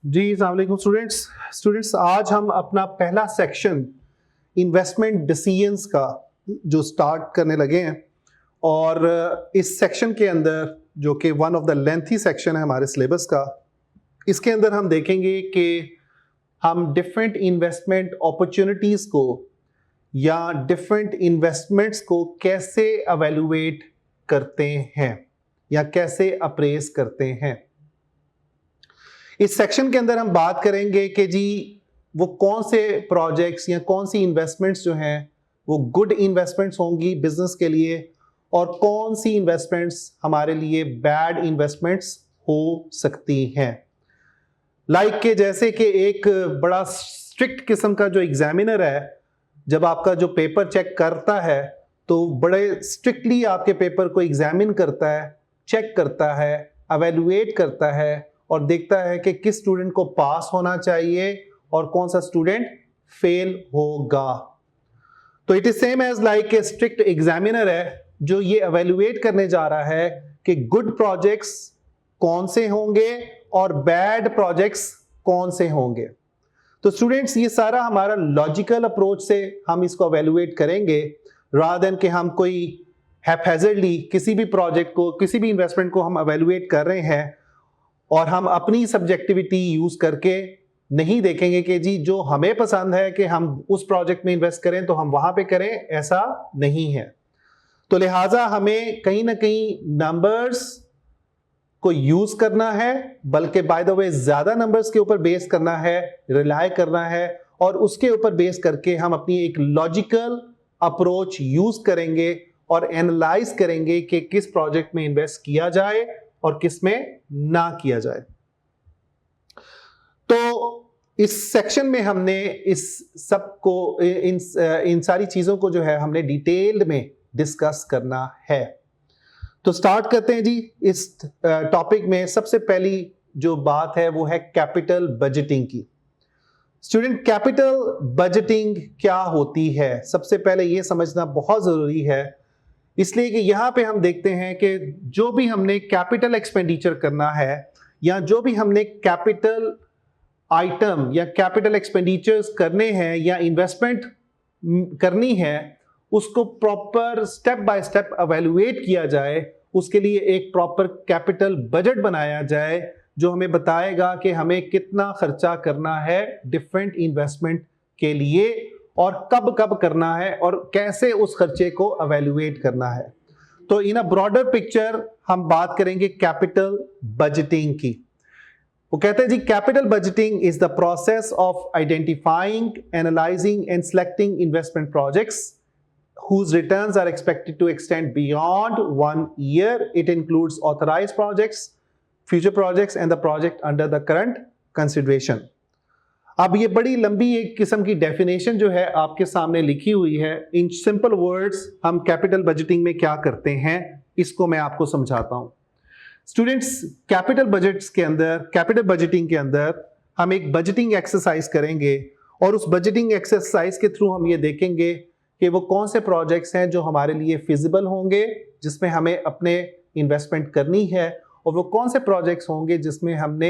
जी अस्सलाम वालेकुम स्टूडेंट्स आज हम अपना पहला सेक्शन इन्वेस्टमेंट डिसीजंस का जो स्टार्ट करने लगे हैं और इस सेक्शन के अंदर जो कि one of the lengthy section है हमारे सिलेबस का, इसके अंदर हम देखेंगे कि हम डिफरेंट इन्वेस्टमेंट अपॉर्चुनिटीज़ को या डिफरेंट इन्वेस्टमेंट्स को कैसे एवेलुएट करते हैं या कैसे अप्रेस करते हैं। इस सेक्शन के अंदर हम बात करेंगे कि जी वो कौन से प्रोजेक्ट्स या कौन सी इन्वेस्टमेंट्स जो हैं वो गुड इन्वेस्टमेंट्स होंगी बिजनेस के लिए और कौन सी इन्वेस्टमेंट्स हमारे लिए बैड इन्वेस्टमेंट्स हो सकती हैं। लाइक के जैसे कि एक बड़ा स्ट्रिक्ट किस्म का जो एग्जामिनर है, जब आपका जो पेपर चेक करता है तो बड़े स्ट्रिक्टली आपके पेपर को एग्जामिन करता है, चेक करता है, एवेलुएट करता है और देखता है कि किस स्टूडेंट को पास होना चाहिए और कौन सा स्टूडेंट फेल होगा। तो it is same as like a strict examiner है जो ये एवेलुएट करने जा रहा है कि गुड प्रोजेक्ट्स कौन से होंगे और बैड प्रोजेक्ट्स कौन से होंगे। तो स्टूडेंट्स ये सारा हमारा लॉजिकल अप्रोच से हम इसको एवेलुएट करेंगे रादर देन कि हम कोई हैपहैजर्डली किसी भी प्रोजेक्ट को, किसी भी इन्वेस्टमेंट को हम एवेलुएट कर रहे हैं और हम अपनी सब्जेक्टिविटी यूज करके नहीं देखेंगे कि जी जो हमें पसंद है कि हम उस प्रोजेक्ट में इन्वेस्ट करें तो हम वहां पे करें, ऐसा नहीं है। तो लिहाजा हमें कहीं ना कहीं नंबर्स को यूज करना है, बल्कि बाय द वे ज्यादा नंबर्स के ऊपर बेस करना है, रिलाय करना है और उसके ऊपर बेस करके हम अपनी एक लॉजिकल अप्रोच यूज करेंगे और एनालाइज करेंगे कि किस प्रोजेक्ट में इन्वेस्ट किया जाए और किस में ना किया जाए। तो इस सेक्शन में हमने इस सब को इन सारी चीजों को जो है हमने डिटेल्ड में डिस्कस करना है। तो स्टार्ट करते हैं जी। इस टॉपिक में सबसे पहली जो बात है वो है कैपिटल बजटिंग की। स्टूडेंट, कैपिटल बजटिंग क्या होती है सबसे पहले ये समझना बहुत जरूरी है, इसलिए कि यहां पे हम देखते हैं कि जो भी हमने कैपिटल एक्सपेंडिचर करना है या जो भी हमने कैपिटल आइटम या कैपिटल एक्सपेंडिचर्स करने हैं या इन्वेस्टमेंट करनी है, उसको proper step by step evaluate किया जाए। उसके लिए एक प्रॉपर कैपिटल बजट बनाया जाए जो हमें बताएगा कि हमें कितना खर्चा करना है डिफरेंट इन्वेस्टमेंट के लिए और कब कब करना है और कैसे उस खर्चे को एवेलुएट करना है। तो इन अ ब्रॉडर पिक्चर हम बात करेंगे कैपिटल बजटिंग की। वो कहते हैं जी capital budgeting is the process of identifying, analysing and selecting investment projects whose returns are expected to extend beyond 1 year. It includes authorized projects, future projects and the project under the current consideration. अब ये बड़ी लंबी एक किस्म की definition जो है आपके सामने लिखी हुई है। इन सिंपल वर्ड्स हम कैपिटल बजटिंग में क्या करते हैं इसको मैं आपको समझाता हूं। स्टूडेंट्स, कैपिटल बजट्स के अंदर, कैपिटल बजटिंग के अंदर हम एक बजटिंग एक्सरसाइज करेंगे और उस बजटिंग एक्सरसाइज के थ्रू हम ये देखेंगे कि वो कौन से प्रोजेक्ट्स हैं जो हमारे लिए फिजिबल होंगे, जिसमें हमें अपने इन्वेस्टमेंट करनी है, और वो कौन से प्रोजेक्ट्स होंगे जिसमें हमने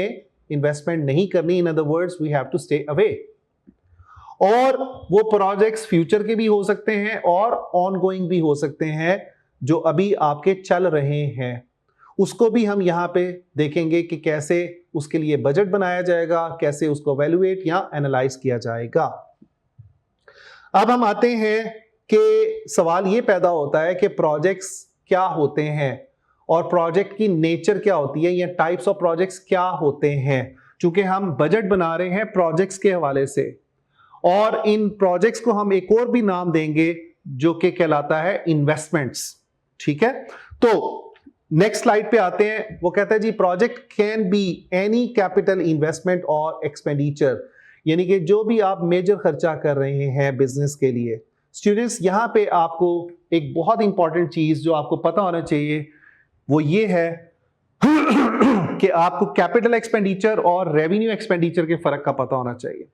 इन्वेस्टमेंट नहीं करनी। In other words we have to stay away. और वो प्रोजेक्ट्स फ्यूचर के भी हो सकते हैं और ऑनगोइंग भी हो सकते हैं जो अभी आपके चल रहे हैं। उसको भी हम यहाँ पे देखेंगे कि कैसे उसके लिए बजट बनाया जाएगा, कैसे उसको एवेलुएट या एनालाइज किया जाएगा। अब हम आते हैं कि सवाल ये पैदा होता है कि प्रोजेक्ट्स क्या होते हैं और प्रोजेक्ट की नेचर क्या होती है या टाइप्स ऑफ प्रोजेक्ट्स क्या होते हैं। चूंकि हम बजट बना रहे हैं प्रोजेक्ट्स के हवाले से और इन प्रोजेक्ट्स को हम एक और भी नाम देंगे जो कि कहलाता है इन्वेस्टमेंट्स। ठीक है, तो नेक्स्ट स्लाइड पे आते हैं। वो कहता है जी project can be any capital investment और एक्सपेंडिचर, यानी कि जो भी आप मेजर खर्चा कर रहे हैं बिजनेस के लिए। स्टूडेंट्स, यहां पे आपको एक बहुत इंपॉर्टेंट चीज जो आपको पता होना चाहिए वो ये है कि आपको कैपिटल एक्सपेंडिचर और रेवेन्यू एक्सपेंडिचर के फर्क का पता होना चाहिए।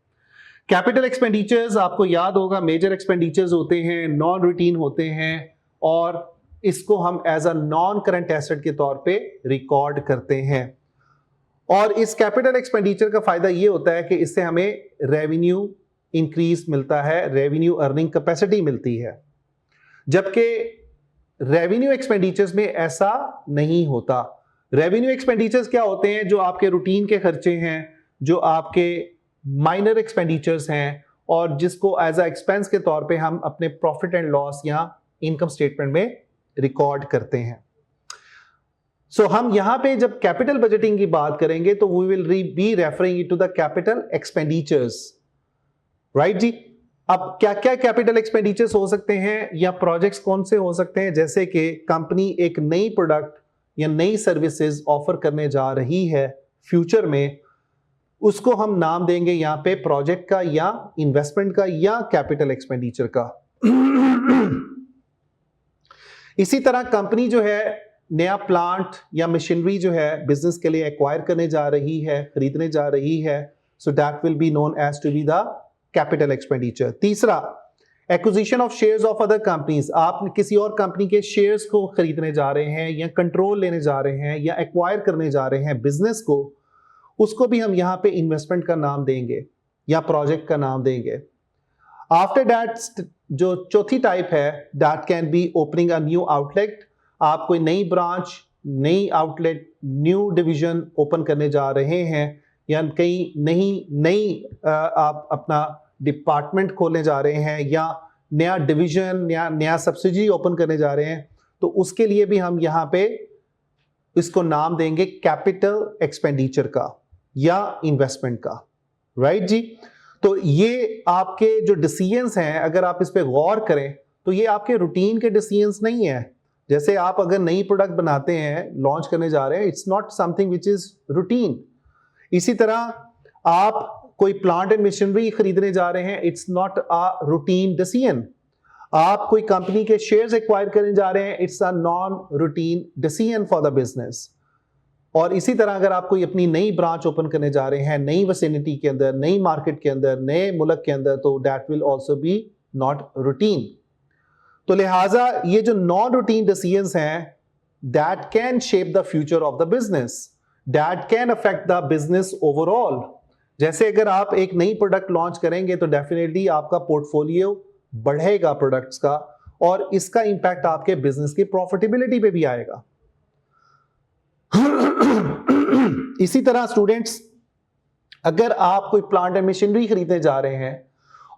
कैपिटल एक्सपेंडिचर्स आपको याद होगा मेजर एक्सपेंडिचर्स होते हैं, नॉन रूटीन होते हैं और इसको हम as a non current asset के तौर पे रिकॉर्ड करते हैं। और इस कैपिटल एक्सपेंडिचर का फायदा ये होता है कि इससे हमें रेवेन्यू इंक्रीज मिलता है, रेवेन्यू अर्निंग कैपेसिटी मिलती है, जबकि रेवेन्यू एक्सपेंडिचर्स में ऐसा नहीं होता। रेवेन्यू एक्सपेंडिचर्स क्या होते हैं? जो आपके रूटीन के खर्चे हैं, जो आपके माइनर एक्सपेंडिचर्स हैं, और जिसको एज अ एक्सपेंस के तौर पे हम अपने प्रॉफिट एंड लॉस या इनकम स्टेटमेंट में रिकॉर्ड करते हैं। सो हम यहां पे जब कैपिटल बजटिंग की बात करेंगे तो we will be referring to the capital expenditures, right जी। अब क्या क्या कैपिटल एक्सपेंडिचर्स हो सकते हैं या प्रोजेक्ट्स कौन से हो सकते हैं? जैसे कि कंपनी एक नई प्रोडक्ट या नई सर्विसेज ऑफर करने जा रही है फ्यूचर में, उसको हम नाम देंगे यहां पे प्रोजेक्ट का या इन्वेस्टमेंट का या कैपिटल एक्सपेंडिचर का। इसी तरह कंपनी जो है नया प्लांट या मशीनरी जो है बिजनेस के लिए एक्वायर करने जा रही है, खरीदने जा रही है, so that will be known as to be the capital expenditure. तीसरा, acquisition of shares of other companies, आप किसी और कंपनी के शेयर्स को खरीदने जा रहे हैं या कंट्रोल लेने जा रहे हैं या एक्वायर करने जा रहे हैं बिजनेस को, उसको भी हम यहां पे इन्वेस्टमेंट का नाम देंगे या प्रोजेक्ट का नाम देंगे। आफ्टर दैट जो चौथी टाइप है, that can be opening a new outlet, आप कोई नई ब्रांच, नई आउटलेट, न्यू डिवीजन ओपन करने जा रहे हैं या कहीं नई आप अपना डिपार्टमेंट खोलने जा रहे हैं या नया डिवीजन या नया सब्सिडी ओपन करने जा रहे हैं, तो उसके लिए भी हम यहां पे इसको नाम देंगे कैपिटल एक्सपेंडिचर का या इन्वेस्टमेंट का, राइट जी। तो ये आपके जो डिसीजंस हैं, अगर आप इस पे गौर करें तो ये आपके रूटीन के डिसीजंस नहीं है। जैसे आप अगर नई प्रोडक्ट बनाते हैं, लॉन्च करने जा रहे हैं, it's not something which is routine. इसी तरह आप कोई प्लांट एंड मशीनरी खरीदने जा रहे हैं, it's not a routine decision. आप कोई कंपनी के शेयर्स एक्वायर करने जा रहे हैं, it's a non routine decision for the business. और इसी तरह अगर आप कोई अपनी नई ब्रांच ओपन करने जा रहे हैं, नई विसिनिटी के अंदर, नई मार्केट के अंदर, नए मुल्क के अंदर, तो that will also be not routine. तो लिहाजा ये जो नॉन रूटीन डिसीजंस हैं, that can shape the future of the business, that can affect the business overall. जैसे अगर आप एक नई प्रोडक्ट लॉन्च करेंगे तो डेफिनेटली आपका पोर्टफोलियो बढ़ेगा प्रोडक्ट्स का, और इसका इंपैक्ट आपके बिजनेस की प्रॉफिटेबिलिटी पे भी आएगा। इसी तरह स्टूडेंट्स, अगर आप कोई प्लांट एंड मशीनरी खरीदने जा रहे हैं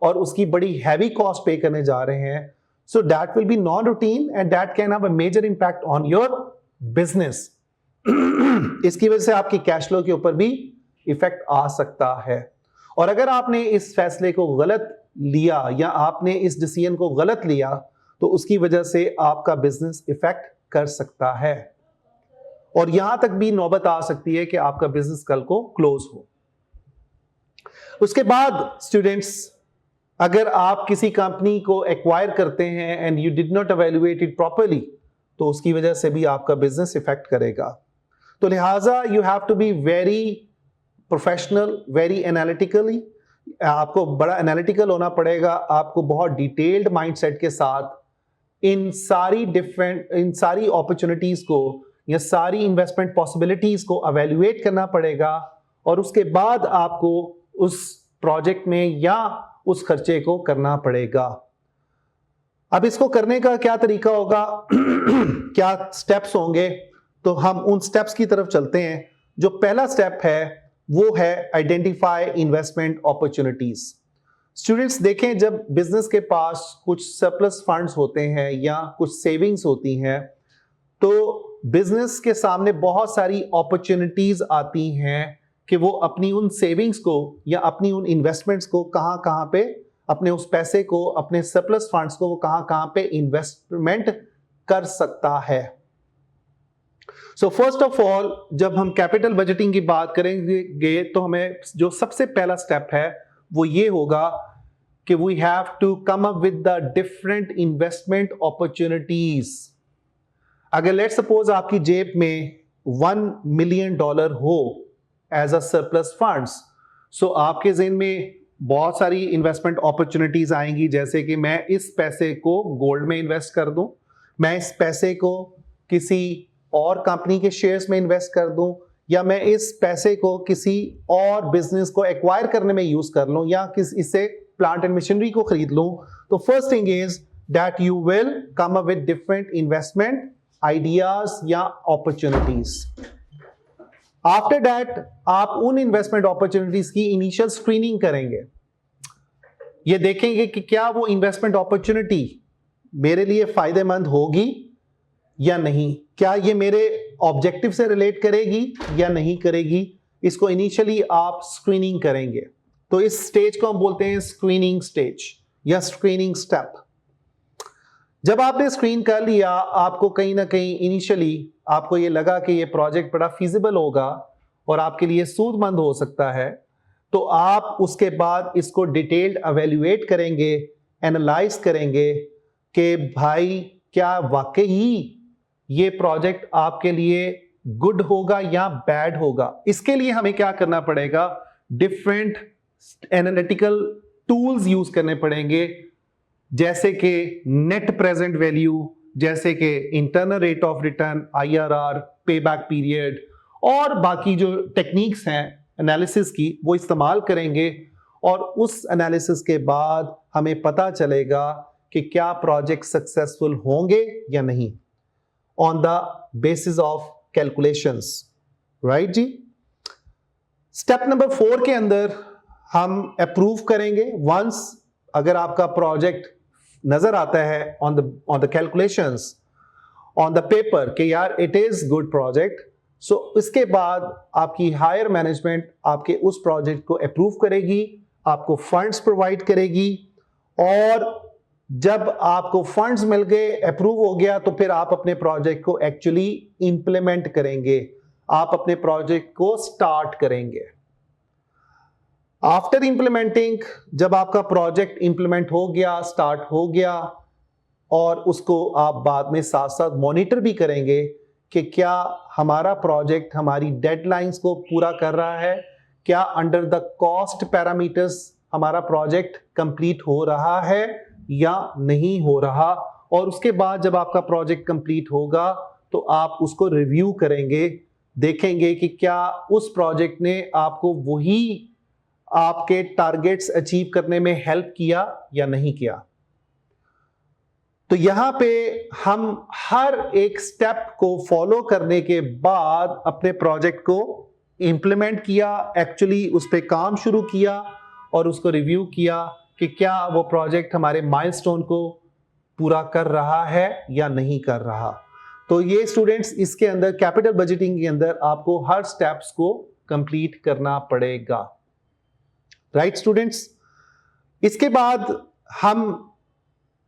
और उसकी बड़ी हैवी कॉस्ट पे करने जा रहे हैं, so that will be non routine and that can have a major impact on your business. इसकी वजह से आपकी कैश फ्लो के ऊपर भी इफेक्ट आ सकता है। और अगर आपने इस फैसले को गलत लिया या आपने इस डिसीजन को गलत लिया, तो उसकी वजह से आपका बिजनेस इफेक्ट कर सकता है, और यहां तक भी नौबत आ सकती है कि आपका बिजनेस कल को क्लोज हो। उसके बाद स्टूडेंट्स, अगर आप किसी कंपनी को एक्वायर करते हैं and you did not evaluate it properly, तो उसकी वजह से भी आपका बिजनेस इफेक्ट करेगा। तो लिहाजा you have to be very professional, very analytically, आपको बड़ा एनालिटिकल होना पड़ेगा। आपको बहुत डिटेल्ड माइंडसेट के साथ इन सारी अपॉर्चुनिटीज को या सारी इन्वेस्टमेंट पॉसिबिलिटीज को एवेल्युएट करना पड़ेगा, और उसके बाद आपको उस प्रोजेक्ट में या उस खर्चे को करना पड़ेगा। अब इसको करने का क्या तरीका होगा, क्या स्टेप्स होंगे, तो हम उन स्टेप्स की तरफ चलते हैं। जो पहला स्टेप है वो है आइडेंटिफाई इन्वेस्टमेंट अपॉर्चुनिटीज। स्टूडेंट्स देखें, जब बिजनेस के पास कुछ सरप्लस फंड्स होते हैं या कुछ सेविंग्स होती हैं, तो बिजनेस के सामने बहुत सारी अपॉर्चुनिटीज आती हैं कि वो अपनी उन सेविंग्स को या अपनी उन इन्वेस्टमेंट्स को कहां पे, अपने उस पैसे को, अपने सरप्लस फंड्स को वो कहां पे इन्वेस्टमेंट कर सकता है। सो फर्स्ट ऑफ ऑल, जब हम कैपिटल बजटिंग की बात करेंगे तो हमें जो सबसे पहला स्टेप है वो ये होगा कि we have to come up with the different investment opportunities. अगर लेट सपोज आपकी जेब में $1 मिलियन हो as a surplus funds, so आपके ज़हन में बहुत सारी इन्वेस्टमेंट अपॉर्चुनिटीज आएंगी, जैसे कि मैं इस पैसे को गोल्ड में इन्वेस्ट कर दूं, मैं इस पैसे को किसी और कंपनी के शेयर्स में इन्वेस्ट कर दूं, या मैं इस पैसे को किसी और बिजनेस को एक्वायर करने में यूज कर लूं या इससे प्लांट एंड मशीनरी को खरीद लूं, तो first thing is that you will come up with different investment ideas या अपॉर्चुनिटीज। आफ्टर दैट आप उन इन्वेस्टमेंट अपॉर्चुनिटीज की इनिशियल स्क्रीनिंग करेंगे। ये देखेंगे कि क्या वो इन्वेस्टमेंट अपॉर्चुनिटी मेरे लिए फायदेमंद होगी या नहीं, क्या ये मेरे ऑब्जेक्टिव से रिलेट करेगी या नहीं करेगी। इसको इनिशियली आप स्क्रीनिंग करेंगे। तो इस स्टेज को हम बोलते हैं स्क्रीनिंग स्टेज या स्क्रीनिंग स्टेप। जब आपने स्क्रीन कर लिया, आपको कहीं ना कहीं इनिशियली आपको ये लगा कि ये प्रोजेक्ट बड़ा फिजिबल होगा और आपके लिए सूदमंद हो सकता है, तो आप उसके बाद इसको डिटेल्ड एवेल्युएट करेंगे, एनालाइज करेंगे कि भाई क्या वाकई ये प्रोजेक्ट आपके लिए गुड होगा या बैड होगा। इसके लिए हमें क्या करना पड़ेगा, डिफरेंट एनालिटिकल टूल्स यूज करने पड़ेंगे, जैसे कि नेट प्रेजेंट वैल्यू, जैसे कि internal rate of return IRR, payback period और बाकी जो टेक्निक्स हैं एनालिसिस की वो इस्तेमाल करेंगे। और उस एनालिसिस के बाद हमें पता चलेगा कि क्या प्रोजेक्ट सक्सेसफुल होंगे या नहीं, on the basis of calculations, right जी। स्टेप नंबर 4 के अंदर हम अप्रूव करेंगे। वंस अगर आपका प्रोजेक्ट नजर आता है on the calculations on the paper कि यार इट इज गुड प्रोजेक्ट, सो इसके बाद आपकी हायर मैनेजमेंट आपके उस प्रोजेक्ट को अप्रूव करेगी, आपको फंड्स प्रोवाइड करेगी। और जब आपको फंड्स मिल गए, अप्रूव हो गया, तो फिर आप अपने प्रोजेक्ट को एक्चुअली इंप्लीमेंट करेंगे, आप अपने प्रोजेक्ट को स्टार्ट करेंगे। आफ्टर इंप्लीमेंटिंग, जब आपका प्रोजेक्ट इंप्लीमेंट हो गया, स्टार्ट हो गया, और उसको आप बाद में साथ साथ मॉनिटर भी करेंगे कि क्या हमारा प्रोजेक्ट हमारी डेडलाइंस को पूरा कर रहा है, क्या अंडर द कॉस्ट पैरामीटर्स हमारा प्रोजेक्ट कंप्लीट हो रहा है या नहीं हो रहा। और उसके बाद जब आपका प्रोजेक्ट कंप्लीट होगा तो आप उसको रिव्यू करेंगे, देखेंगे कि क्या उस प्रोजेक्ट ने आपको वही आपके टारगेट्स अचीव करने में हेल्प किया या नहीं किया। तो यहां पे हम हर एक स्टेप को फॉलो करने के बाद अपने प्रोजेक्ट को इंप्लीमेंट किया, एक्चुअली उस पे काम शुरू किया और उसको रिव्यू किया कि क्या वो प्रोजेक्ट हमारे माइलस्टोन को पूरा कर रहा है या नहीं कर रहा। तो ये स्टूडेंट्स, इसके अंदर कैपिटल बजटिंग के अंदर आपको हर स्टेप्स को कंप्लीट करना पड़ेगा, राइट स्टूडेंट्स। इसके बाद हम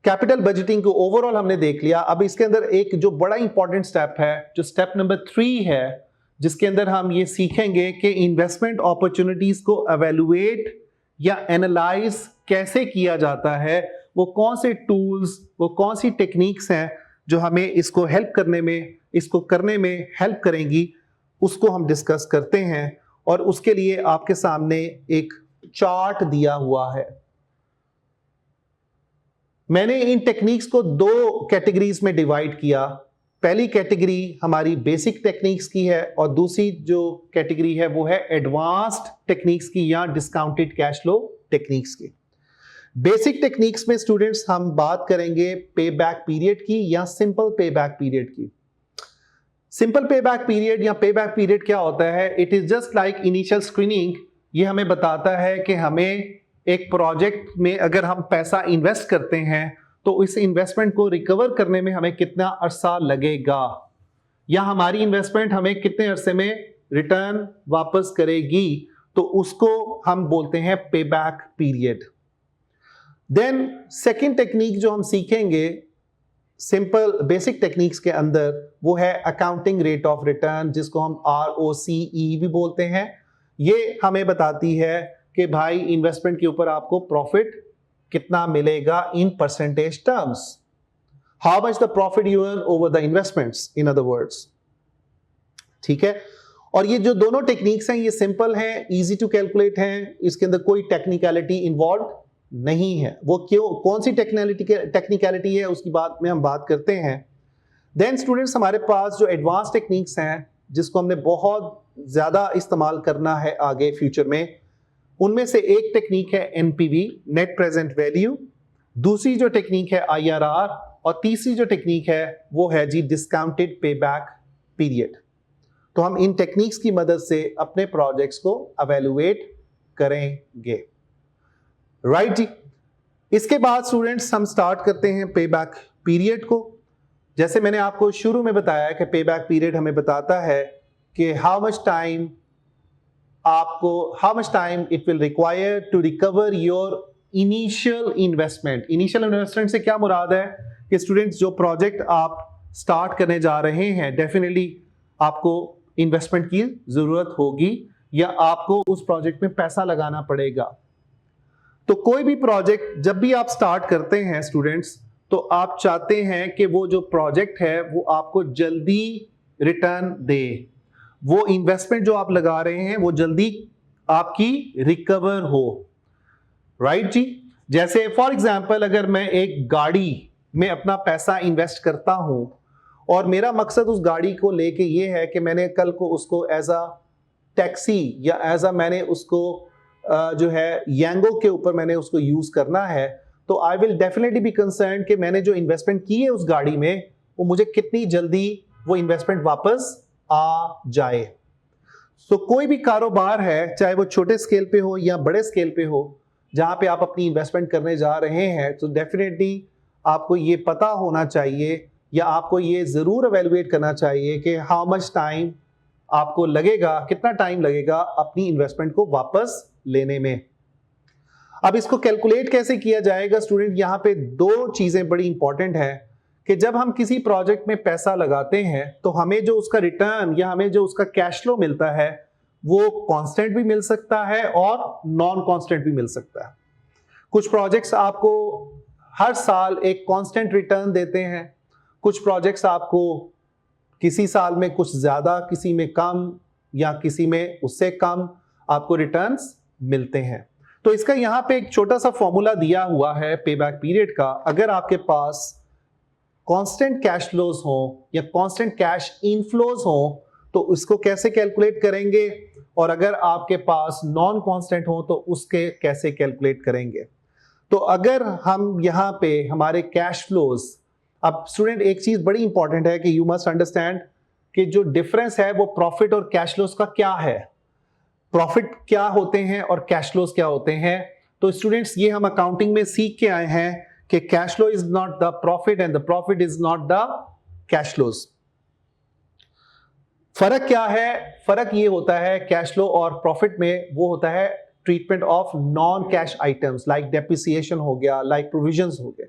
कैपिटल बजटिंग को ओवरऑल हमने देख लिया। अब इसके अंदर एक जो बड़ा इंपॉर्टेंट स्टेप है, जो स्टेप नंबर 3 है, जिसके अंदर हम ये सीखेंगे कि इन्वेस्टमेंट अपॉर्चुनिटीज को एवेल्युएट या एनालाइज कैसे किया जाता है, वो कौन से टूल्स, वो कौन सी टेक्निक्स हैं जो हमें इसको हेल्प करने में, इसको करने में हेल्प करेंगी, उसको हम डिस्कस करते हैं। और उसके लिए आपके सामने एक चार्ट दिया हुआ है। मैंने इन टेक्निक्स को 2 कैटेगरीज में डिवाइड किया। पहली कैटेगरी हमारी बेसिक टेक्निक्स की है और दूसरी जो कैटेगरी है वो है एडवांस्ड टेक्निक्स की या डिस्काउंटेड कैश फ्लो टेक्निक्स की। बेसिक टेक्निक्स में स्टूडेंट्स हम बात करेंगे पे बैक पीरियड की या सिंपल पे बैक पीरियड की। सिंपल पे बैक पीरियड या पे बैक पीरियड क्या होता है? It is just like initial screening. ये हमें बताता है कि हमें एक प्रोजेक्ट में अगर हम पैसा इन्वेस्ट करते हैं तो इस इन्वेस्टमेंट को रिकवर करने में हमें कितना अरसा लगेगा, या हमारी इन्वेस्टमेंट हमें कितने अरसे में रिटर्न वापस करेगी। तो उसको हम बोलते हैं pay back period. Then second technique जो हम सीखेंगे सिंपल बेसिक टेक्निक्स के अंदर, वो है अकाउंटिंग रेट ऑफ रिटर्न, जिसको हम ROCE भी बोलते हैं। ये हमें बताती है कि भाई इन्वेस्टमेंट के ऊपर आपको प्रॉफिट कितना मिलेगा in percentage terms, how much the profit you earn over the investments, in other words. ठीक है। और ये जो दोनों टेक्निक्स हैं ये सिंपल हैं, इजी टू कैलकुलेट हैं, इसके अंदर कोई टेक्निकलिटी इन्वॉल्व नहीं है। वो क्यों, कौन सी टेक्निकलिटी है उसकी बात में हम बात करते हैं। देन स्टूडेंट्स, हमारे पास जो एडवांस टेक्निक्स हैं जिसको हमने बहुत ज्यादा इस्तेमाल करना है आगे फ्यूचर में, उनमें से एक टेक्निक है एनपीवी, नेट प्रेजेंट वैल्यू, दूसरी जो टेक्निक है आईआरआर, और तीसरी जो टेक्निक है वो है जी डिस्काउंटेड पेबैक पीरियड। तो हम इन टेक्निक्स की मदद से अपने प्रोजेक्ट्स को एवेलुएट करेंगे, राइट जी। इसके बाद स्टूडेंट्स हम स्टार्ट करते हैं पेबैक पीरियड को। जैसे मैंने आपको शुरू में बताया कि पेबैक पीरियड हमें बताता है कि how much time it will require to recover your initial investment. Initial investment से क्या मुराद है कि स्टूडेंट्स जो प्रोजेक्ट आप स्टार्ट करने जा रहे हैं, डेफिनेटली आपको इन्वेस्टमेंट की जरूरत होगी या आपको उस प्रोजेक्ट में पैसा लगाना पड़ेगा। तो कोई भी प्रोजेक्ट जब भी आप स्टार्ट करते हैं स्टूडेंट्स, तो आप चाहते हैं कि वो जो प्रोजेक्ट है वो आपको जल्दी रिटर्न दे, वो इन्वेस्टमेंट जो आप लगा रहे हैं वो जल्दी आपकी रिकवर हो, राइट जी। जैसे फॉर एग्जांपल अगर मैं एक गाड़ी में अपना पैसा इन्वेस्ट करता हूं और मेरा मकसद उस गाड़ी को लेके ये है कि मैंने कल को उसको एज अ टैक्सी या एज अ मैंने उसको जो है यांगो के ऊपर मैंने उसको यूज करना है, तो I will definitely be concern कि मैंने जो इन्वेस्टमेंट की है उस गाड़ी में वो मुझे कितनी जल्दी वो इन्वेस्टमेंट वापस आ जाए। तो कोई भी कारोबार है, चाहे वो छोटे स्केल पे हो या बड़े स्केल पे हो, जहां पे आप अपनी इन्वेस्टमेंट करने जा रहे हैं, तो डेफिनेटली आपको ये पता होना चाहिए या आपको ये जरूर एवेलुएट करना चाहिए कि हाउ मच टाइम आपको लगेगा, कितना टाइम लगेगा अपनी इन्वेस्टमेंट को वापस लेने में। अब इसको कैलकुलेट कैसे किया जाएगा स्टूडेंट, यहां पे दो चीजें बड़ी इंपॉर्टेंट है कि जब हम किसी प्रोजेक्ट में पैसा लगाते हैं तो हमें जो उसका रिटर्न या हमें जो उसका कैश फ्लो मिलता है वो कांस्टेंट भी मिल सकता है और नॉन कांस्टेंट भी मिल सकता है। कुछ प्रोजेक्ट्स आपको हर साल एक कांस्टेंट रिटर्न देते हैं, कुछ प्रोजेक्ट्स आपको किसी साल में कुछ ज्यादा, किसी में कम या किसी में उससे कम आपको रिटर्न्स मिलते हैं। तो इसका यहां पे एक छोटा सा फॉर्मूला दिया हुआ है पेबैक पीरियड का। अगर आपके पास कांस्टेंट कैश फ्लोज हो या कांस्टेंट कैश इनफ्लोज हो तो उसको कैसे कैलकुलेट करेंगे, और अगर आपके पास नॉन कांस्टेंट हो तो उसके कैसे कैलकुलेट करेंगे। तो अगर हम यहां पे हमारे कैश फ्लोज, अब स्टूडेंट एक चीज बड़ी इंपॉर्टेंट है कि यू मस्ट अंडरस्टैंड कि जो डिफरेंस है वो प्रॉफिट और कैश फ्लोज का क्या है। प्रॉफिट क्या होते हैं और कैश फ्लोज क्या होते हैं। तो स्टूडेंट्स ये हम अकाउंटिंग में सीख के आए हैं कि cash flow is not the profit and the profit is not the cash flows. फर्क क्या है, फर्क ये होता है कैश फ्लो और प्रॉफिट में, वो होता है treatment of non cash items like depreciation हो गया, लाइक प्रोविजंस हो गए।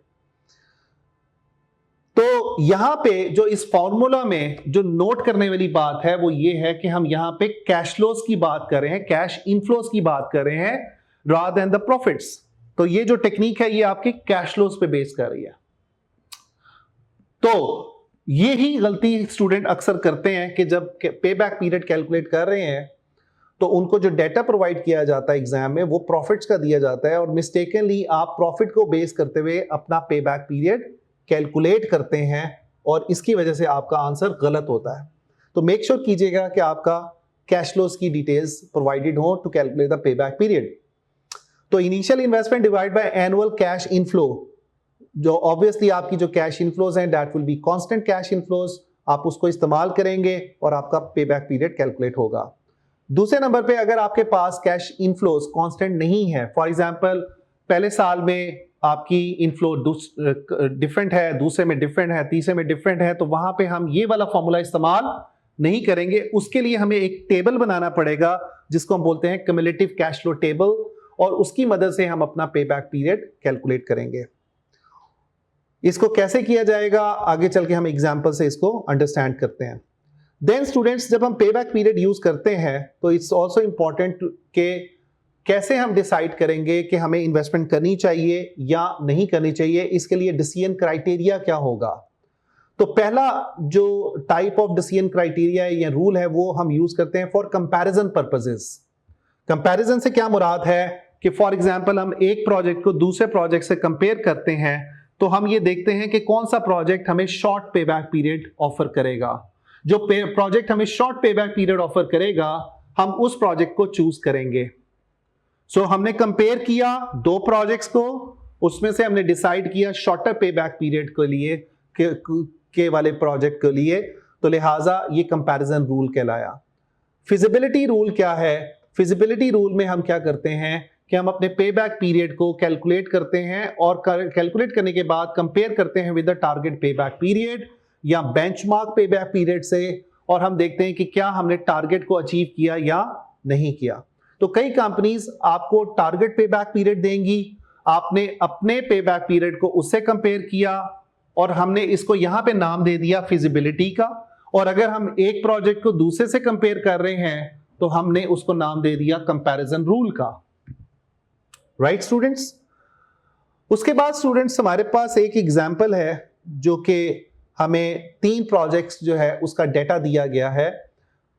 तो यहां पे जो इस फॉर्मूला में जो नोट करने वाली बात है वो ये है कि हम यहां पे कैश फ्लोज की बात कर रहे हैं, कैश इनफ्लोज की बात कर रहे हैं रादर देन द प्रॉफिट्स। तो ये जो टेक्निक है ये आपकी कैश फ्लोज पे बेस कर रही है। तो ये ही गलती स्टूडेंट अक्सर करते हैं कि जब पेबैक पीरियड कैलकुलेट कर रहे हैं तो उनको जो डेटा प्रोवाइड किया जाता है एग्जाम में वो प्रॉफिट्स का दिया जाता है और मिस्टेकनली आप प्रॉफिट को बेस करते हुए अपना पेबैक पीरियड कैलकुलेट करते हैं और इसकी वजह से आपका आंसर गलत होता है। तो मेक श्योर कीजिएगा कि आपका कैश फ्लोज की डिटेल्स प्रोवाइडेड हो to calculate the payback period. तो initial investment divide by annual cash inflow, जो ऑब्वियसली आपकी जो कैश इनफ्लोज हैं that will be constant cash inflows, आप उसको इस्तेमाल करेंगे और आपका पेबैक पीरियड कैलकुलेट होगा। दूसरे नंबर पे अगर आपके पास कैश इनफ्लोज कांस्टेंट नहीं है, फॉर एग्जांपल पहले साल में आपकी इनफ्लो डिफरेंट है, दूसरे में डिफरेंट है, तीसरे में डिफरेंट है, तो वहां पे हम ये वाला फॉर्मूला इस्तेमाल नहीं करेंगे। उसके लिए हमें एक टेबल बनाना पड़ेगा जिसको हम बोलते हैं क्यूमुलेटिव कैश फ्लो टेबल, और उसकी मदद से हम अपना पेबैक पीरियड कैलकुलेट करेंगे। इसको कैसे किया जाएगा आगे चल के हम एग्जांपल से इसको अंडरस्टैंड करते हैं। देन स्टूडेंट्स जब हम पेबैक पीरियड यूज करते हैं तो इट्स आल्सो इंपॉर्टेंट कि कैसे हम डिसाइड करेंगे कि हमें इन्वेस्टमेंट करनी चाहिए या नहीं करनी चाहिए। इसके लिए डिसीजन क्राइटेरिया क्या होगा। तो पहला जो टाइप ऑफ डिसीजन क्राइटेरिया या रूल है वो हम यूज करते हैं फॉर कंपैरिजन पर्पसेस। कंपैरिजन से क्या मुराद है कि फॉर एग्जांपल हम एक प्रोजेक्ट को दूसरे प्रोजेक्ट से कंपेयर करते हैं तो हम ये देखते हैं कि कौन सा प्रोजेक्ट हमें शॉर्ट पेबैक पीरियड ऑफर करेगा। जो प्रोजेक्ट हमें शॉर्ट पे बैक पीरियड ऑफर करेगा हम उस प्रोजेक्ट को चूज करेंगे। सो हमने कंपेयर किया दो प्रोजेक्ट्स को, उसमें से हमने डिसाइड किया शॉर्टर पे बैक पीरियड के लिए के वाले प्रोजेक्ट के लिए, तो लिहाजा ये कंपैरिजन रूल कहलाया। फिजिबिलिटी रूल क्या है? फिजिबिलिटी रूल में हम क्या करते हैं कि हम अपने पे बैक पीरियड को कैलकुलेट करते हैं और कैलकुलेट करने के बाद कंपेयर करते हैं विद द टारगेट पे बैक पीरियड या बेंचमार्क पे बैक पीरियड से, और हम देखते हैं कि क्या हमने टारगेट को अचीव किया या नहीं किया। तो कई कंपनीज आपको टारगेट पे बैक पीरियड देंगी, आपने अपने पे बैक पीरियड को उससे कंपेयर किया और हमने इसको यहां पे नाम दे दिया फिजिबिलिटी का, और अगर हम एक प्रोजेक्ट को दूसरे से कंपेयर कर रहे हैं तो हमने उसको नाम दे दिया कंपैरिजन रूल का। Right students? उसके बाद स्टूडेंट्स हमारे पास एक एग्जांपल है जो कि हमें 3 प्रोजेक्ट्स जो है उसका डेटा दिया गया है,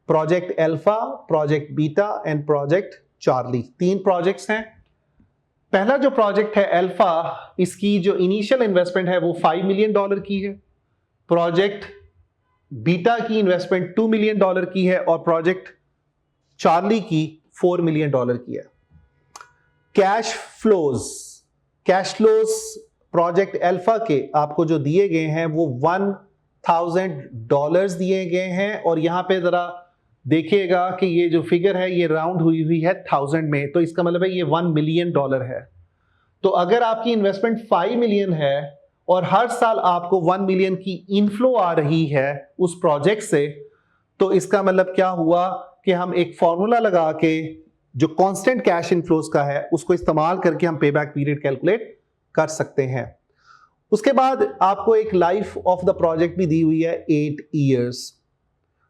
project alpha, project beta and project Charlie. 3 projects हैं। पहला जो प्रोजेक्ट है अल्फा, इसकी जो इनिशियल इन्वेस्टमेंट है वो $5 मिलियन की है, प्रोजेक्ट बीटा की इन्वेस्टमेंट $2 मिलियन की है और प्रोजेक्ट चार्ली की $4 मिलियन की है। कैश फ्लोज प्रोजेक्ट अल्फा के आपको जो दिए गए हैं वो $1,000 दिए गए हैं, और यहां पे जरा देखिएगा कि ये जो फिगर है ये राउंड हुई है 1000 में, तो इसका मतलब है ये $1 मिलियन है। तो अगर आपकी इन्वेस्टमेंट 5 मिलियन है और हर साल आपको 1 मिलियन की इनफ्लो आ रही है उस प्रोजेक्ट से, तो इसका मतलब क्या हुआ कि हम एक फॉर्मूला लगा के जो कांस्टेंट कैश इनफ्लोज का है उसको इस्तेमाल करके हम पे बैक पीरियड कैलकुलेट कर सकते हैं। उसके बाद आपको एक लाइफ ऑफ द प्रोजेक्ट भी दी हुई है 8 इयर्स।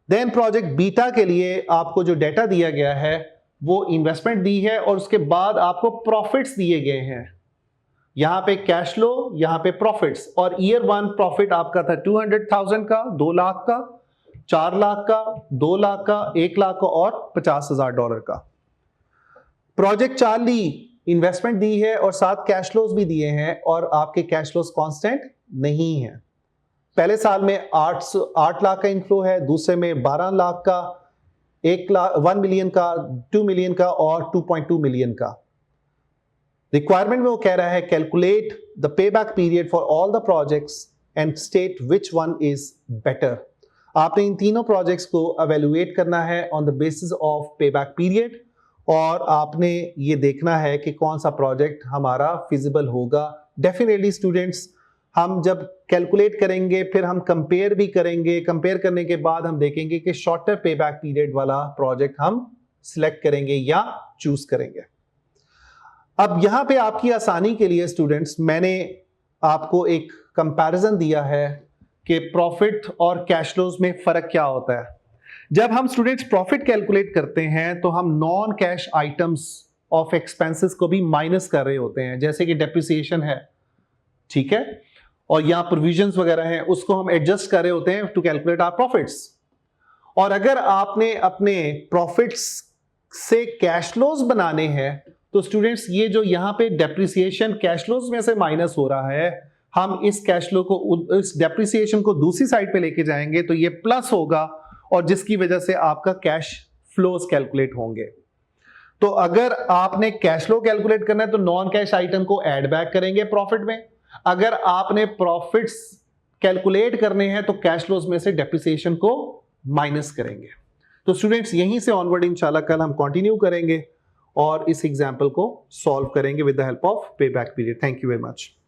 देन प्रोजेक्ट बीटा के लिए आपको जो डेटा दिया गया है वो इन्वेस्टमेंट दी है और उसके बाद आपको प्रॉफिट्स दिए गए हैं। यहां पे कैश फ्लो, यहां पे प्रॉफिट्स, और ईयर 1 प्रॉफिट आपका था 200,000 का, 2 लाख का, 4 लाख का, 2 लाख का, 1 लाख का और $50,000 का। प्रोजेक्ट चार्ली इन्वेस्टमेंट दी है और साथ कैश फ्लोज भी दिए हैं, और आपके कैश फ्लोज कांस्टेंट नहीं है। पहले साल में 8 लाख का इनफ्लो है, दूसरे में 12 लाख का, 1 मिलियन का, 2 मिलियन का और 2.2 मिलियन का। रिक्वायरमेंट में वो कह रहा है calculate the pay back period for all the projects and state which one is better. आपने इन तीनों प्रोजेक्ट्स को एवेल्युएट करना है ऑन द बेसिस ऑफ पे बैक पीरियड, और आपने ये देखना है कि कौन सा प्रोजेक्ट हमारा फिजिबल होगा। डेफिनेटली स्टूडेंट्स, हम जब कैलकुलेट करेंगे फिर हम कंपेयर भी करेंगे, कंपेयर करने के बाद हम देखेंगे कि शॉर्टर पे बैक पीरियड वाला प्रोजेक्ट हम सिलेक्ट करेंगे या चूज करेंगे। अब यहां पे आपकी आसानी के लिए स्टूडेंट्स मैंने आपको एक कंपैरिजन दिया है कि प्रॉफिट और कैश फ्लोज में फर्क क्या होता है। जब हम स्टूडेंट्स प्रॉफिट कैलकुलेट करते हैं तो हम non cash items of expenses को भी माइनस कर रहे होते हैं, जैसे कि डेप्रिसिएशन है, ठीक है, और यहां प्रोविजंस वगैरह हैं, उसको हम एडजस्ट कर रहे होते हैं टू कैलकुलेट आवर प्रॉफिट्स। और अगर आपने अपने प्रॉफिट्स से कैश फ्लोज बनाने हैं तो स्टूडेंट्स ये जो यहां पे डेप्रिसिएशन कैश फ्लोज में से माइनस हो रहा है, हम इस कैश फ्लो को, इस डेप्रिसिएशन को दूसरी साइड पे लेके जाएंगे तो ये प्लस होगा, और जिसकी वजह से आपका कैश फ्लोज कैलकुलेट होंगे। तो अगर आपने कैश फ्लो कैलकुलेट करना है तो नॉन कैश आइटम को ऐड बैक करेंगे प्रॉफिट में, अगर आपने प्रॉफिट्स कैलकुलेट करने हैं तो कैश फ्लोज में से डेप्रिसिएशन को माइनस करेंगे। तो स्टूडेंट्स यहीं से ऑनवर्ड इंशाल्लाह कल हम कंटिन्यू करेंगे और इस एग्जांपल को सॉल्व करेंगे विद द हेल्प ऑफ पे back period. Thank you very much.